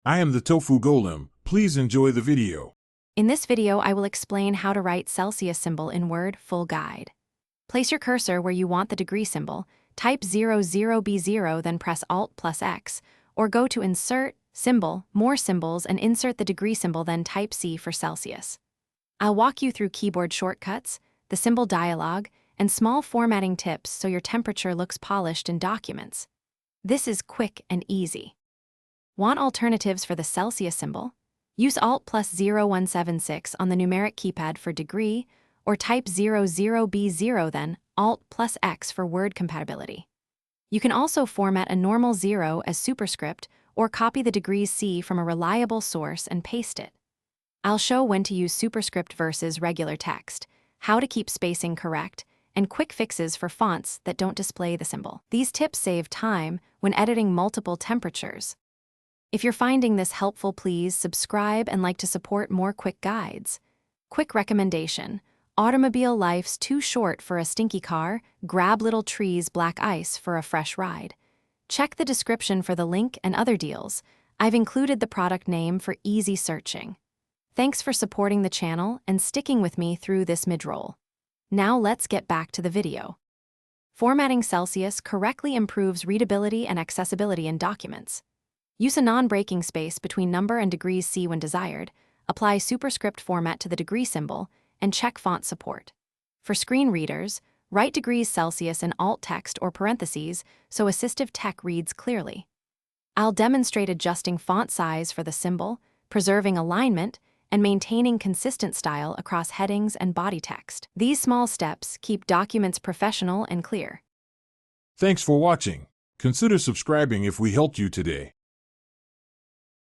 I am the Tofu Golem. Please enjoy the video. In this video, I will explain how to write Celsius symbol in Word full guide. Place your cursor where you want the degree symbol, type 00B0, then press Alt plus X, or go to Insert, Symbol, More Symbols, and insert the degree symbol, then type C for Celsius. I'll walk you through keyboard shortcuts, the symbol dialog, and small formatting tips so your temperature looks polished in documents. This is quick and easy. Want alternatives for the Celsius symbol? Use Alt plus 0176 on the numeric keypad for degree, or type 00B0, then Alt plus X for word compatibility. You can also format a normal 0 as superscript or copy the degrees C from a reliable source and paste it. I'll show when to use superscript versus regular text, how to keep spacing correct, and quick fixes for fonts that don't display the symbol. These tips save time when editing multiple temperatures. If you're finding this helpful, please subscribe and like to support more quick guides. Quick recommendation: automobile life's too short for a stinky car, grab Little Tree's black ice for a fresh ride. Check the description for the link and other deals. I've included the product name for easy searching. Thanks for supporting the channel and sticking with me through this mid-roll. Now let's get back to the video. Formatting Celsius correctly improves readability and accessibility in documents. Use a non-breaking space between number and degrees C when desired, apply superscript format to the degree symbol, and check font support. For screen readers, write degrees Celsius in alt text or parentheses so assistive tech reads clearly. I'll demonstrate adjusting font size for the symbol, preserving alignment, and maintaining consistent style across headings and body text. These small steps keep documents professional and clear. Thanks for watching. Consider subscribing if we helped you today.